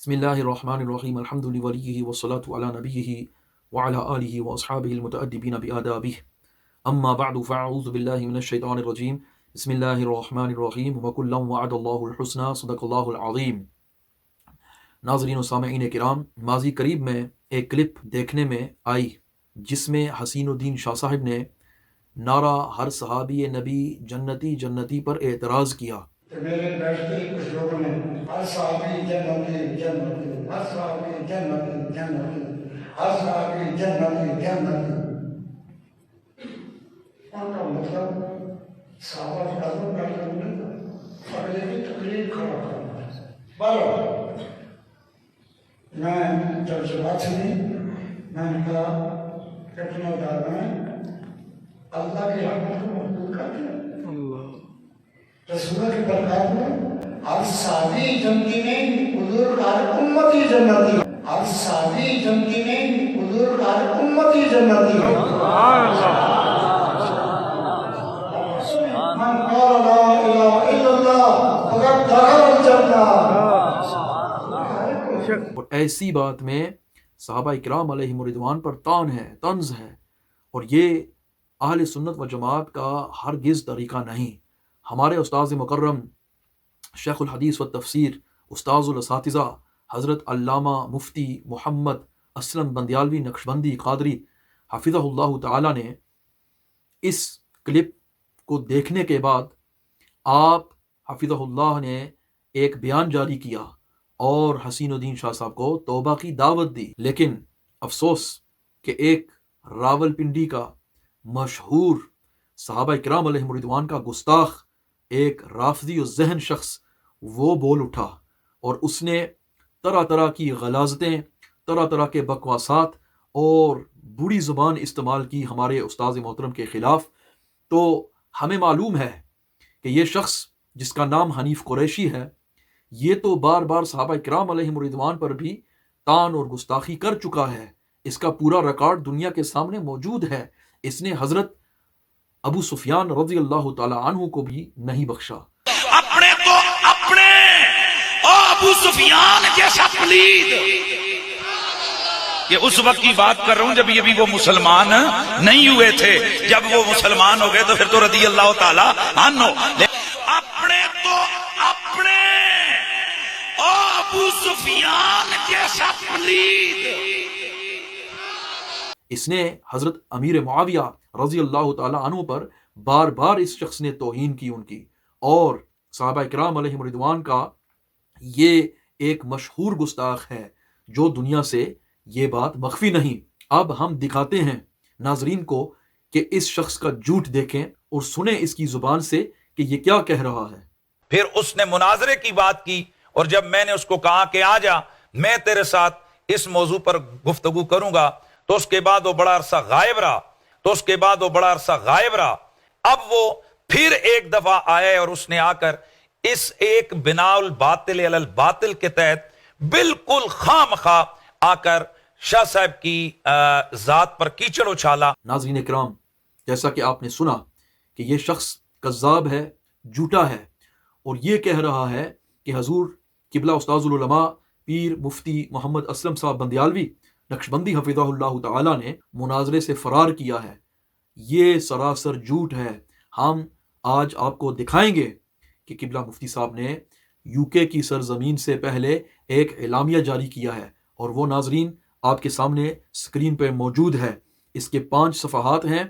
بسم اللہ الرحمن الرحیم الحمد للہ ولیہ والصلاة علی نبیہ وعلی آلہ واصحابہ المتأدبین بآدابہ اما بعد فاعوذ باللہ من الشیطان الرجیم بسم اللہ الرحمن الرحیم وکلا وعد اللہ الحسنى صدق اللہ العظیم۔ ناظرین و سامعین کرام، ماضی قریب میں ایک کلپ دیکھنے میں آئی جس میں حسین الدین شاہ صاحب نے نعرہ ہر صحابی نبی جنتی جنتی پر اعتراض کیا۔ میرے بیٹھتے ہی کچھ لوگوں نے ہر صحابی جنتی جنتی، ہر صحابی جنتی جنتی، ہر صحابی جنتی جنتی۔ ان کا مطلب صحابہ کی عظمت بیان کرنے کا اور یہ بھی تقریر کھڑا کرنا ہے۔ بہرحال میں جب سے بات سنی میں نے کہا کہ اپنا دعویٰ اللہ کی رحمت کو مقبول کر دیا، رسولہ کی برکات میں ہر صحابی جنتی نہیں، حضور کا ہر امتی جنتی، ہر صحابی جنتی نہیں، حضور کا ہر امتی جنتی۔ من قال لا الہ الا اللہ فقد دخل الجنہ۔ اور ایسی بات میں صحابہ اکرام علیہم الرضوان پر طعن ہے، طنز ہے، اور یہ اہل سنت و جماعت کا ہرگز طریقہ نہیں۔ ہمارے استاذ مکرم شیخ الحدیث و تفسیر استاذ الاساتذہ حضرت علامہ مفتی محمد اسلم بندیالوی نقشبندی قادری حفظہ اللہ تعالی نے اس کلپ کو دیکھنے کے بعد آپ حفظہ اللہ نے ایک بیان جاری کیا اور حسین الدین شاہ صاحب کو توبہ کی دعوت دی، لیکن افسوس کہ ایک راول پنڈی کا مشہور صحابہ اکرام علیہم الرضوان کا گستاخ، ایک رافضی و ذہن شخص وہ بول اٹھا اور اس نے طرح طرح کی غلاظتیں، طرح طرح کے بکواسات اور بری زبان استعمال کی ہمارے استاذ محترم کے خلاف۔ تو ہمیں معلوم ہے کہ یہ شخص جس کا نام حنیف قریشی ہے، یہ تو بار بار صحابہ اکرام علیہم الرضوان پر بھی طعن اور گستاخی کر چکا ہے، اس کا پورا ریکارڈ دنیا کے سامنے موجود ہے۔ اس نے حضرت ابو سفیان رضی اللہ تعالی عنہ کو بھی نہیں بخشا۔ اپنے تو اپنے ابو سفیان جیسا پلید، یہ اس وقت کی بات کر رہا ہوں جب یہ بھی وہ مسلمان نہیں ہوئے تھے، جب وہ مسلمان ہو گئے تو پھر تو رضی اللہ تعالی عنہ۔ اپنے تو اپنے ابو سفیان جیسا پلید، اس نے حضرت امیر معاویہ رضی اللہ تعالی عنہ پر بار بار اس شخص نے توہین کی ان کی، اور صحابہ اکرام علیہم الرضوان کا یہ ایک مشہور گستاخ ہے جو دنیا سے یہ بات مخفی نہیں۔ اب ہم دکھاتے ہیں ناظرین کو کہ اس شخص کا جھوٹ دیکھیں اور سنیں اس کی زبان سے کہ یہ کیا کہہ رہا ہے۔ پھر اس نے مناظرے کی بات کی، اور جب میں نے اس کو کہا کہ آ جا میں تیرے ساتھ اس موضوع پر گفتگو کروں گا، تو اس کے بعد وہ بڑا عرصہ غائب رہا۔ اب وہ پھر ایک دفعہ آئے اور اس نے آ کر اس ایک بناء الباطل علی الباطل کے تحت بالکل خام خواہ آ کر شاہ صاحب کی ذات پر کیچڑ اچھالا۔ ناظرین اکرام، جیسا کہ آپ نے سنا کہ یہ شخص کذاب ہے، جھوٹا ہے، اور یہ کہہ رہا ہے کہ حضور قبلہ استاذ العلماء پیر مفتی محمد اسلم صاحب بندیالوی نقشبندی حفظہ اللہ تعالی نے مناظرے سے فرار کیا ہے۔ یہ سراسر جھوٹ ہے۔ ہم آج آپ کو دکھائیں گے کہ قبلہ مفتی صاحب نے یو کے کی سرزمین سے پہلے ایک اعلامیہ جاری کیا ہے، اور وہ ناظرین آپ کے سامنے سکرین پہ موجود ہے۔ اس کے 5 صفحات ہیں،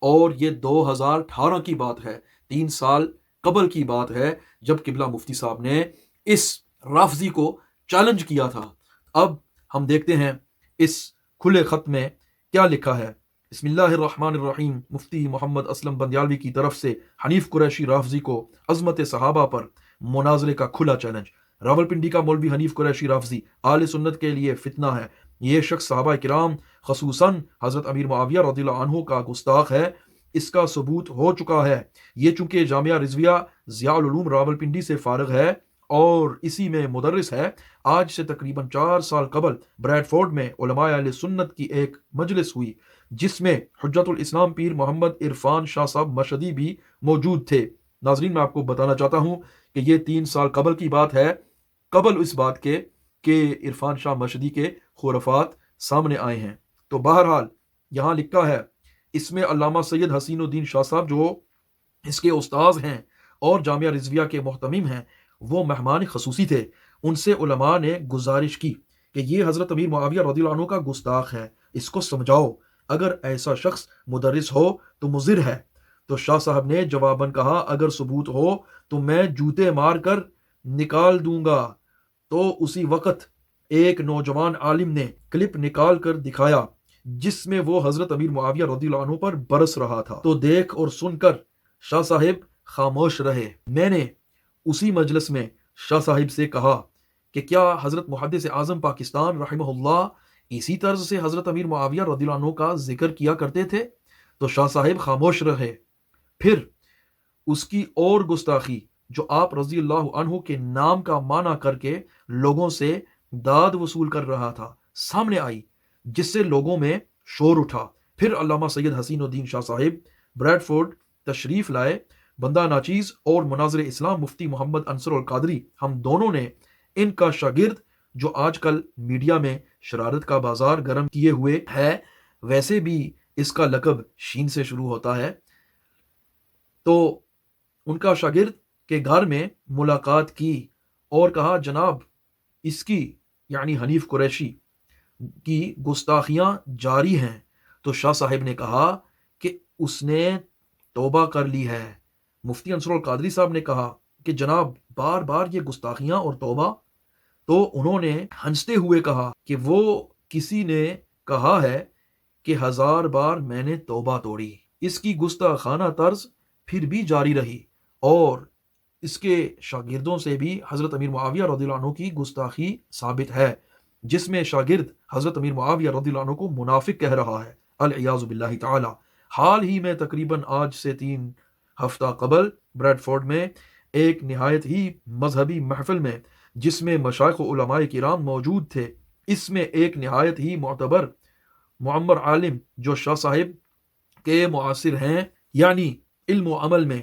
اور یہ 2018 کی بات ہے، 3 سال قبل کی بات ہے، جب قبلہ مفتی صاحب نے اس رافضی کو چیلنج کیا تھا۔ اب ہم دیکھتے ہیں اس کھلے خط میں کیا لکھا ہے۔ بسم اللہ الرحمن الرحیم۔ مفتی محمد اسلم بندیالوی کی طرف سے حنیف قریشی رافضی کو عظمت صحابہ پر مناظرے کا کھلا چیلنج۔ راولپنڈی کا مولوی حنیف قریشی رافضی اہل سنت کے لیے فتنہ ہے۔ یہ شخص صحابہ کرام خصوصاً حضرت امیر معاویہ رضی اللہ عنہ کا گستاخ ہے۔ اس کا ثبوت ہو چکا ہے۔ یہ چونکہ جامعہ رضویہ ضیاء العلوم راولپنڈی سے فارغ ہے اور اسی میں مدرس ہے، آج سے تقریباً 4 سال قبل بریڈ فورڈ میں علماء اہل سنت کی ایک مجلس ہوئی جس میں حجت الاسلام پیر محمد عرفان شاہ صاحب مشہدی بھی موجود تھے۔ ناظرین، میں آپ کو بتانا چاہتا ہوں کہ یہ 3 سال قبل کی بات ہے، قبل اس بات کے کہ عرفان شاہ مشہدی کے خرافات سامنے آئے ہیں۔ تو بہرحال یہاں لکھا ہے، اس میں علامہ سید حسین الدین شاہ صاحب جو اس کے استاذ ہیں اور جامعہ رضویہ کے محتمم ہیں، وہ مہمان خصوصی تھے۔ ان سے علماء نے گزارش کی کہ یہ حضرت امیر معاویہ رضی اللہ عنہ کا گستاخ ہے، اس کو سمجھاؤ، اگر ایسا شخص مدرس ہو تو مضر ہے۔ تو شاہ صاحب نے جواباً کہا، اگر ثبوت ہو تو میں جوتے مار کر نکال دوں گا۔ تو اسی وقت ایک نوجوان عالم نے کلپ نکال کر دکھایا جس میں وہ حضرت امیر معاویہ رضی اللہ عنہ پر برس رہا تھا۔ تو دیکھ اور سن کر شاہ صاحب خاموش رہے۔ میں نے اسی مجلس میں شاہ صاحب سے کہا کہ کیا حضرت محدث اعظم پاکستان رحمہ اللہ اسی طرز سے حضرت امیر معاویہ رضی اللہ عنہ کا ذکر کیا کرتے تھے؟ تو شاہ صاحب خاموش رہے۔ پھر اس کی اور گستاخی جو آپ رضی اللہ عنہ کے نام کا معنی کر کے لوگوں سے داد وصول کر رہا تھا سامنے آئی، جس سے لوگوں میں شور اٹھا۔ پھر علامہ سید حسین الدین شاہ صاحب بریڈ فورڈ تشریف لائے۔ بندہ ناچیز اور مناظر اسلام مفتی محمد انصر القادری، ہم دونوں نے ان کا شاگرد جو آج کل میڈیا میں شرارت کا بازار گرم کیے ہوئے ہے، ویسے بھی اس کا لقب شین سے شروع ہوتا ہے، تو ان کا شاگرد کے گھر میں ملاقات کی اور کہا، جناب اس کی یعنی حنیف قریشی کی گستاخیاں جاری ہیں۔ تو شاہ صاحب نے کہا کہ اس نے توبہ کر لی ہے۔ مفتی انصر القادری صاحب نے کہا کہ جناب بار بار یہ گستاخیاں اور توبہ؟ تو انہوں نے ہنستے ہوئے کہا کہ وہ کسی نے کہا ہے کہ 1000 بار میں نے توبہ توڑی۔ اس کی گستاخانہ طرز پھر بھی جاری رہی اور اس کے شاگردوں سے بھی حضرت امیر معاویہ رضی اللہ عنہ کی گستاخی ثابت ہے، جس میں شاگرد حضرت امیر معاویہ رضی اللہ عنہ کو منافق کہہ رہا ہے، العیاذ باللہ تعالی۔ حال ہی میں تقریباً آج سے 3 ہفتہ قبل بریڈ فورڈ میں ایک نہایت ہی مذہبی محفل میں جس میں مشائخ و علماء کرام موجود تھے، اس میں ایک نہایت ہی معتبر معمر عالم جو شاہ صاحب کے معاصر ہیں، یعنی علم و عمل میں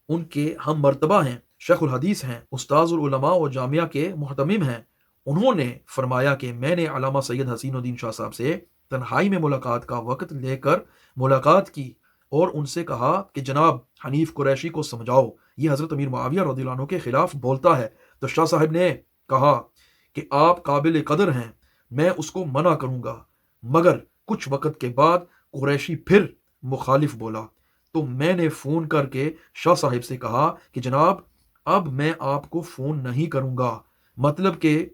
ان کے ہم مرتبہ ہیں، شیخ الحدیث ہیں، استاذ العلماء و جامعہ کے محتمم ہیں، انہوں نے فرمایا کہ میں نے علامہ سید حسین الدین شاہ صاحب سے تنہائی میں ملاقات کا وقت لے کر ملاقات کی اور ان سے کہا کہ جناب حنیف قریشی کو سمجھاؤ، یہ حضرت امیر معاویہ رضی اللہ عنہ کے خلاف بولتا ہے۔ تو شاہ صاحب نے کہا کہ آپ قابل قدر ہیں، میں اس کو منع کروں گا، مگر کچھ وقت کے بعد قریشی پھر مخالف بولا۔ تو میں نے فون کر کے شاہ صاحب سے کہا کہ جناب اب میں آپ کو فون نہیں کروں گا، مطلب کہ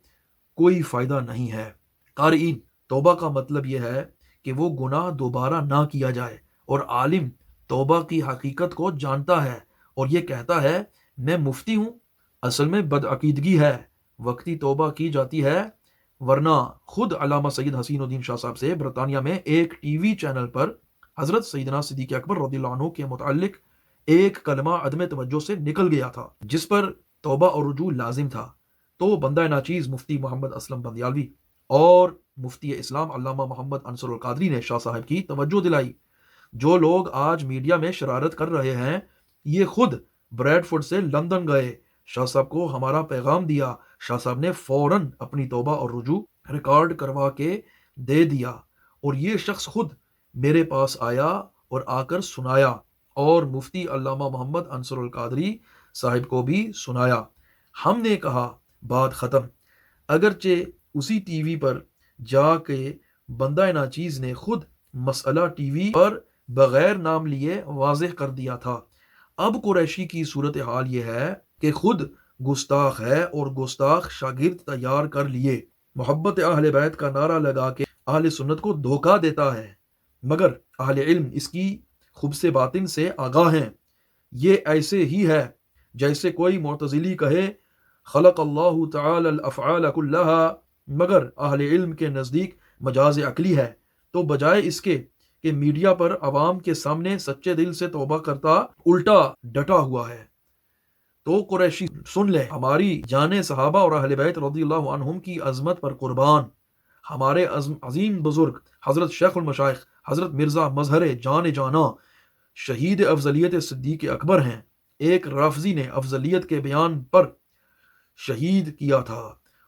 کوئی فائدہ نہیں ہے۔ قارئین، توبہ کا مطلب یہ ہے کہ وہ گناہ دوبارہ نہ کیا جائے، اور عالم توبہ کی حقیقت کو جانتا ہے اور یہ کہتا ہے میں مفتی ہوں، اصل میں بدعقیدگی ہے، وقتی توبہ کی جاتی ہے، ورنہ خود علامہ سید حسین الدین شاہ صاحب سے برطانیہ میں ایک ٹی وی چینل پر حضرت سیدنا صدیق اکبر رضی اللہ عنہ کے متعلق ایک کلمہ عدم توجہ سے نکل گیا تھا جس پر توبہ اور رجوع لازم تھا۔ تو بندہ ناچیز مفتی محمد اسلم بندیالوی اور مفتی اسلام علامہ محمد انصر القادری نے شاہ صاحب کی توجہ دلائی۔ جو لوگ آج میڈیا میں شرارت کر رہے ہیں، یہ خود بریڈ فورڈ سے لندن گئے، شاہ صاحب کو ہمارا پیغام دیا، شاہ صاحب نے فوراً اپنی توبہ اور رجوع ریکارڈ کروا کے دے دیا، اور یہ شخص خود میرے پاس آیا اور آ کر سنایا، اور مفتی علامہ محمد انصر القادری صاحب کو بھی سنایا۔ ہم نے کہا بات ختم، اگرچہ اسی ٹی وی پر جا کے بندہ ناچیز نے خود مسئلہ ٹی وی پر بغیر نام لیے واضح کر دیا تھا۔ اب قریشی کی صورتحال یہ ہے کہ خود گستاخ ہے اور گستاخ شاگرد تیار کر لیے، محبت اہل بیت کا نعرہ لگا کے اہل سنت کو دھوکہ دیتا ہے، مگر اہل علم اس کی خبث باطن سے آگاہ ہیں۔ یہ ایسے ہی ہے جیسے کوئی معتزلی کہے خلق اللہ تعالی الافعال کلہا، مگر اہل علم کے نزدیک مجاز عقلی ہے، تو بجائے اس کے کہ میڈیا پر عوام کے سامنے سچے دل سے توبہ کرتا، الٹا ڈٹا ہوا ہے۔ تو قریشی سن لے، ہماری جان صحابہ اور اہل بیت رضی اللہ عنہم کی عظمت پر قربان، ہمارے عظیم بزرگ حضرت شیخ المشائخ حضرت مرزا مظہر جان جانا شہید افضلیت صدیق اکبر ہیں۔ ایک رافضی نے افضلیت کے بیان پر شہید کیا تھا،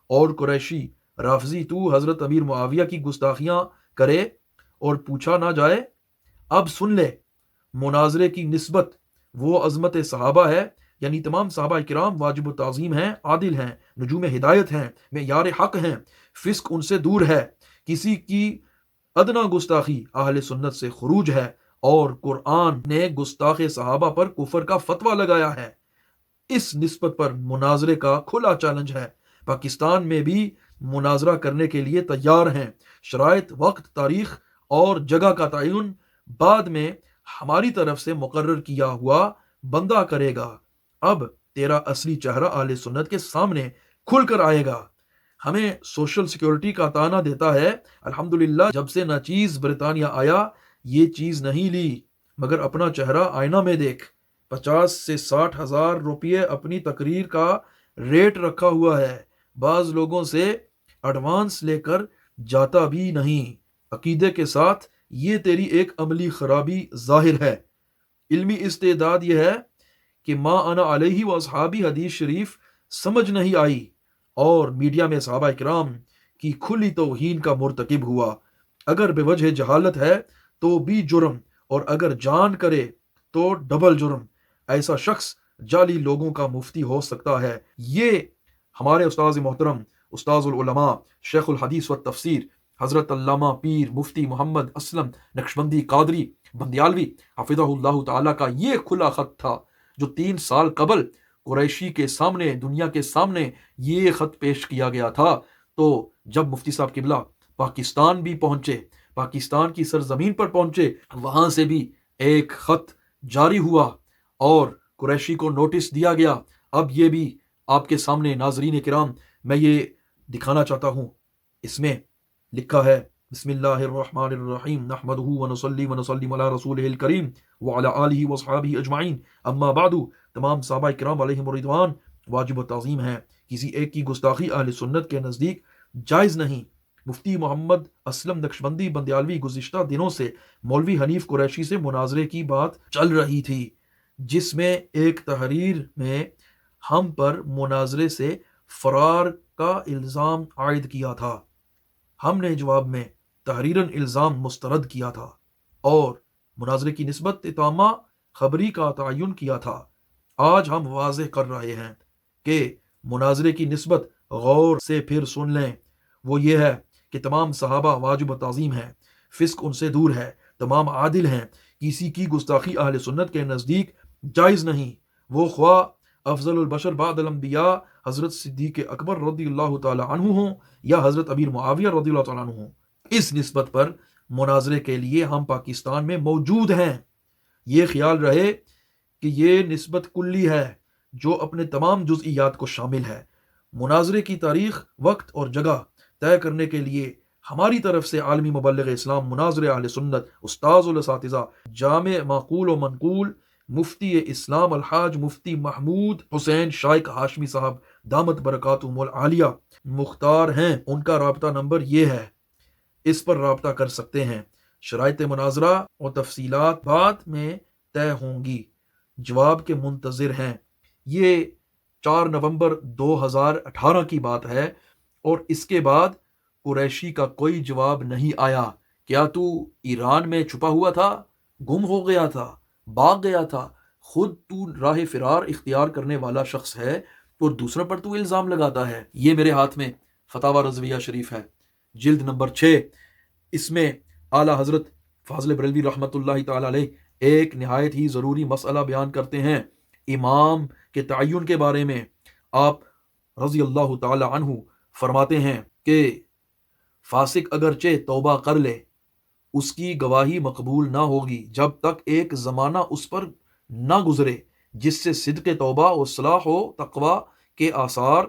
اور قریشی رافضی تو حضرت امیر معاویہ کی گستاخیاں کرے اور پوچھا نہ جائے؟ اب سن لے، مناظرے کی نسبت وہ عظمت صحابہ ہے، یعنی تمام صحابہ کرام واجب التعظیم ہیں، عادل ہیں، نجوم ہدایت ہیں، معیار حق ہیں، فسق ان سے دور ہے، کسی کی ادنا گستاخی اہل سنت سے خروج ہے، اور قرآن نے گستاخ صحابہ پر کفر کا فتویٰ لگایا ہے۔ اس نسبت پر مناظرے کا کھلا چیلنج ہے۔ پاکستان میں بھی مناظرہ کرنے کے لیے تیار ہیں۔ شرائط، وقت، تاریخ اور جگہ کا تعین بعد میں ہماری طرف سے مقرر کیا ہوا بندہ کرے گا۔ اب تیرا اصلی چہرہ اہل سنت کے سامنے کھل کر آئے گا۔ ہمیں سوشل سیکیورٹی کا تانا دیتا ہے، الحمدللہ جب سے ناچیز برطانیہ آیا یہ چیز نہیں لی، مگر اپنا چہرہ آئینہ میں دیکھ۔ 50 سے 60 ہزار روپے اپنی تقریر کا ریٹ رکھا ہوا ہے، بعض لوگوں سے ایڈوانس لے کر جاتا بھی نہیں۔ عقیدے کے ساتھ یہ تیری ایک عملی خرابی ظاہر ہے۔ علمی استعداد یہ ہے کہ ما انا علیہ و اصحابی حدیث شریف سمجھ نہیں آئی، اور میڈیا میں صحابہ کرام کی کھلی توہین کا مرتکب ہوا۔ اگر بے وجہ جہالت ہے تو بھی جرم، اور اگر جان کرے تو ڈبل جرم۔ ایسا شخص جعلی لوگوں کا مفتی ہو سکتا ہے۔ یہ ہمارے استاذ محترم، استاذ العلماء، شیخ الحدیث و تفسیر حضرت علامہ پیر مفتی محمد اسلم نقشبندی قادری بندیالوی حفظہ اللہ تعالیٰ کا یہ کھلا خط تھا، جو 3 سال قبل قریشی کے سامنے، دنیا کے سامنے یہ خط پیش کیا گیا تھا۔ تو جب مفتی صاحب قبلہ پاکستان بھی پہنچے، پاکستان کی سرزمین پر پہنچے، وہاں سے بھی ایک خط جاری ہوا اور قریشی کو نوٹس دیا گیا۔ اب یہ بھی آپ کے سامنے ناظرین کرام میں یہ دکھانا چاہتا ہوں۔ اس میں لکھا ہے، بسم اللہ الرحمن الرحیم، نحمدہ ونصلی ونسلم علی رسولہ الکریم وعلی آلہ واصحابہ اجمعین، اما بعد۔ تمام صحابہ کرام علیہم الرضوان واجب التعظیم ہیں، کسی ایک کی گستاخی اہل سنت کے نزدیک جائز نہیں۔ مفتی محمد اسلم نقشبندی بندیالوی گزشتہ دنوں سے مولوی حنیف قریشی سے مناظرے کی بات چل رہی تھی، جس میں ایک تحریر میں ہم پر مناظرے سے فرار کا الزام عائد کیا تھا۔ ہم نے جواب میں تحریراً الزام مسترد کیا تھا اور مناظرے کی نسبت تامہ خبری کا تعین کیا تھا۔ آج ہم واضح کر رہے ہیں کہ مناظرے کی نسبت غور سے پھر سن لیں۔ وہ یہ ہے کہ تمام صحابہ واجب تعظیم ہیں، فسق ان سے دور ہے، تمام عادل ہیں، کسی کی گستاخی اہل سنت کے نزدیک جائز نہیں، وہ خواہ افضل البشر بعد الانبیاء حضرت صدیق اکبر رضی اللہ تعالی عنہ ہوں یا حضرت امیر معاویہ رضی اللہ تعالی عنہ ہوں۔ اس نسبت پر مناظرے کے لیے ہم پاکستان میں موجود ہیں۔ یہ خیال رہے کہ یہ نسبت کلی ہے جو اپنے تمام جزئیات کو شامل ہے۔ مناظرے کی تاریخ، وقت اور جگہ طے کرنے کے لیے ہماری طرف سے عالمی مبلغ اسلام مناظر اہل سنت، استاذ الاساتذہ، جامع معقول و منقول، مفتی اسلام الحاج مفتی محمود حسین شائق ہاشمی صاحب دامت برکاتہم العالیہ مختار ہیں۔ ان کا رابطہ نمبر یہ ہے، اس پر رابطہ کر سکتے ہیں۔ شرائط مناظرہ اور تفصیلات بعد میں طے ہوں گی، جواب کے منتظر ہیں۔ یہ 4 نومبر 2018 کی بات ہے، اور اس کے بعد قریشی کا کوئی جواب نہیں آیا۔ کیا تو ایران میں چھپا ہوا تھا، گم ہو گیا تھا، بھاگ گیا تھا؟ خود تو راہ فرار اختیار کرنے والا شخص ہے اور دوسروں پر تو الزام لگاتا ہے۔ یہ میرے ہاتھ میں فتاوی رضویہ شریف ہے، جلد نمبر 6۔ اس میں اعلیٰ حضرت فاضل بریلوی رحمۃ اللہ تعالی علیہ ایک نہایت ہی ضروری مسئلہ بیان کرتے ہیں، امام کے تعین کے بارے میں۔ آپ رضی اللہ تعالی عنہ فرماتے ہیں کہ فاسق اگرچہ توبہ کر لے، اس کی گواہی مقبول نہ ہوگی جب تک ایک زمانہ اس پر نہ گزرے جس سے صدق توبہ و اصلاح و تقوی کے آثار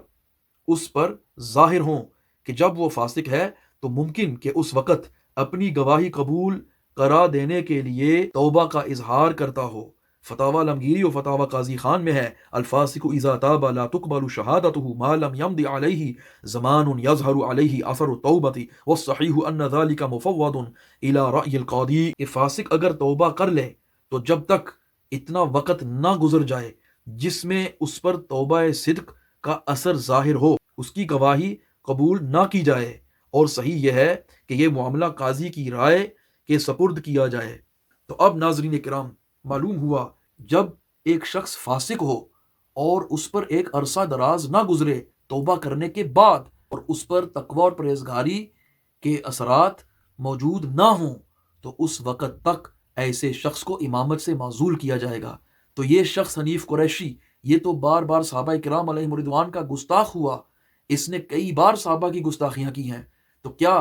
اس پر ظاہر ہوں، کہ جب وہ فاسق ہے تو ممکن کہ اس وقت اپنی گواہی قبول کرا دینے کے لیے توبہ کا اظہار کرتا ہو۔ فتاوی لمگیری و فتاوی قاضی خان میں ہے، الفاسق اذا تاب لا تقبل شہادته ما لم يمض علیہ زمان یظہر علیہ اثر التوبۃ والصحیح ان ذلک مفوض الی رأی القاضی۔ کہ فاسق اگر توبہ کر لے تو جب تک اتنا وقت نہ گزر جائے جس میں اس پر توبہ صدق کا اثر ظاہر ہو، اس کی گواہی قبول نہ کی جائے، اور صحیح یہ ہے کہ یہ معاملہ قاضی کی رائے کے سپرد کیا جائے۔ تو اب ناظرین کرام، معلوم ہوا جب ایک شخص فاسق ہو اور اس پر ایک عرصہ دراز نہ گزرے توبہ کرنے کے بعد، اور اس پر تقوی اور پرہیزگاری کے اثرات موجود نہ ہوں، تو اس وقت تک ایسے شخص کو امامت سے معزول کیا جائے گا۔ تو یہ شخص حنیف قریشی، یہ تو بار بار صحابہ کرام علیہم رضوان کا گستاخ ہوا، اس نے کئی بار صحابہ کی گستاخیاں کی ہیں، تو کیا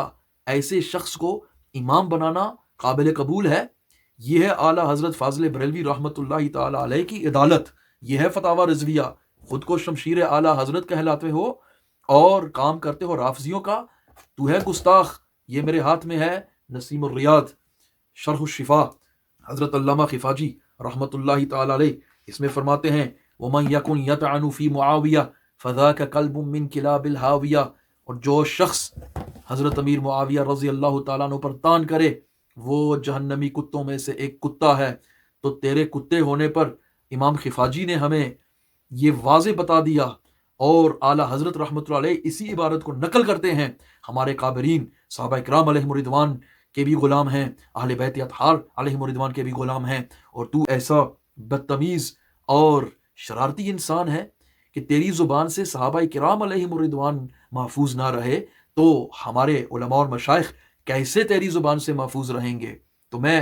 ایسے شخص کو امام بنانا قابل قبول ہے؟ یہ ہے اعلیٰ حضرت فاضل بریلوی رحمۃ اللہ تعالی علیہ کی عدالت، یہ ہے فتاوی رضویہ۔ خود کو شمشیر اعلیٰ حضرت کہلاتے ہو اور کام کرتے ہو رافضیوں کا، تو ہے گستاخ۔ یہ میرے ہاتھ میں ہے نسیم الریاض شرح الشفا، حضرت علامہ خفاجی رحمۃ اللہ تعالی علیہ، اس میں فرماتے ہیں وَمَنْ يَكُنْ يَطْعَنُ فِي مُعَاوِيَةَ فَذَاكَ كَلْبٌ مِّن كِلَابِ الْهَاوِيَةِ، اور جو شخص حضرت امیر معاویہ رضی اللہ تعالیٰ عنہ پر تان کرے وہ جہنمی کتوں میں سے ایک کتا ہے۔ تو تیرے کتے ہونے پر امام خفاجی نے ہمیں یہ واضح بتا دیا، اور اعلیٰ حضرت رحمۃ اللہ علیہ اسی عبارت کو نقل کرتے ہیں۔ ہمارے کابرین صحابہ کرام علیہم رضوان کے بھی غلام ہیں، اہل بیت اطہار علیہم رضوان کے بھی غلام ہیں، اور تو ایسا بدتمیز اور شرارتی انسان ہے کہ تیری زبان سے صحابہ کرام علیہم رضوان محفوظ نہ رہے تو ہمارے علماء اور مشائخ کیسے تیری زبان سے محفوظ رہیں گے؟ تو میں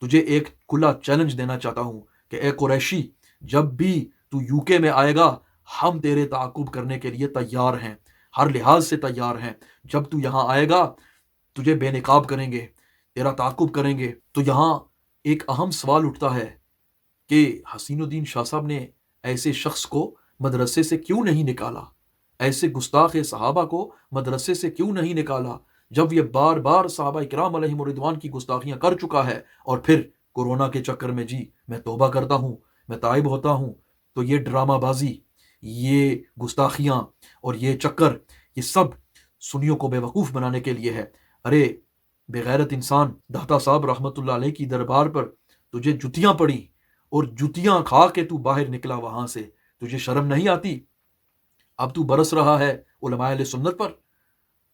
تجھے ایک کھلا چیلنج دینا چاہتا ہوں کہ اے قریشی، جب بھی تو یو کے میں آئے گا ہم تیرے تعاقب کرنے کے لیے تیار ہیں، ہر لحاظ سے تیار ہیں۔ جب تو یہاں آئے گا تجھے بے نقاب کریں گے، تیرا تعاقب کریں گے۔ تو یہاں ایک اہم سوال اٹھتا ہے کہ حسین الدین شاہ صاحب نے ایسے شخص کو مدرسے سے کیوں نہیں نکالا، ایسے گستاخ صحابہ کو مدرسے سے کیوں نہیں نکالا، جب یہ بار بار صحابہ کرام علیہم رضوان کی گستاخیاں کر چکا ہے، اور پھر کورونا کے چکر میں جی میں توبہ کرتا ہوں، میں تائب ہوتا ہوں۔ تو یہ ڈرامہ بازی، یہ گستاخیاں اور یہ چکر، یہ سب سنیوں کو بے وقوف بنانے کے لیے ہے۔ ارے بغیرت انسان، داتا صاحب رحمۃ اللہ علیہ کی دربار پر تجھے جتیاں پڑی اور جتیاں کھا کے تو باہر نکلا وہاں سے، تجھے شرم نہیں آتی؟ اب تو برس رہا ہے علماء اہل سنت پر۔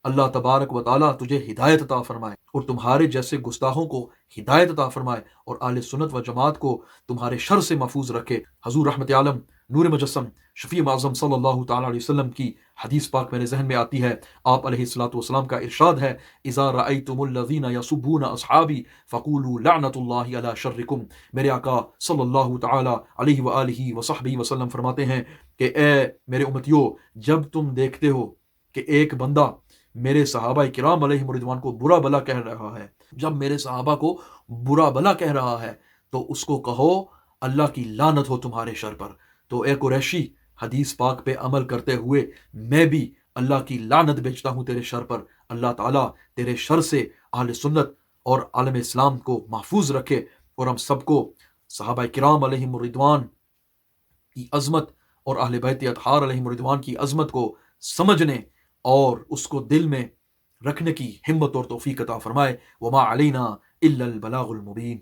اللہ تبارک و تعالیٰ تجھے ہدایت عطا فرمائے اور تمہارے جیسے گستاخوں کو ہدایت عطا فرمائے، اور اہل سنت و جماعت کو تمہارے شر سے محفوظ رکھے۔ حضور رحمت عالم نور مجسم شفیع معظم صلی اللہ تعالیٰ علیہ وسلم کی حدیث پاک میرے ذہن میں آتی ہے۔ آپ علیہ الصلوۃ والسلام کا ارشاد ہے اذا رأیتم الذین یسبون اصحابی فقولوا لعنت اللہ علی شرکم۔ میرے آقا صلی اللہ تعالیٰ علیہ وآلہ وصحبہ وسلم فرماتے ہیں کہ اے میرے امتیو، جب تم دیکھتے ہو کہ ایک بندہ میرے صحابہ کرام علیہم رضوان کو برا بلا کہہ رہا ہے، جب میرے صحابہ کو برا بلا کہہ رہا ہے تو اس کو کہو اللہ کی لعنت ہو تمہارے شر پر۔ تو اے قریشی، حدیث پاک پہ عمل کرتے ہوئے میں بھی اللہ کی لعنت بیچتا ہوں تیرے شر پر۔ اللہ تعالیٰ تیرے شر سے اہل سنت اور عالم اسلام کو محفوظ رکھے، اور ہم سب کو صحابہ کرام علیہم رضوان کی عظمت اور اہل بیت اطہار علیہم رضوان کی عظمت کو سمجھنے اور اس کو دل میں رکھنے کی ہمت اور توفیق عطا فرمائے۔ وما علینا الا البلاغ المبین۔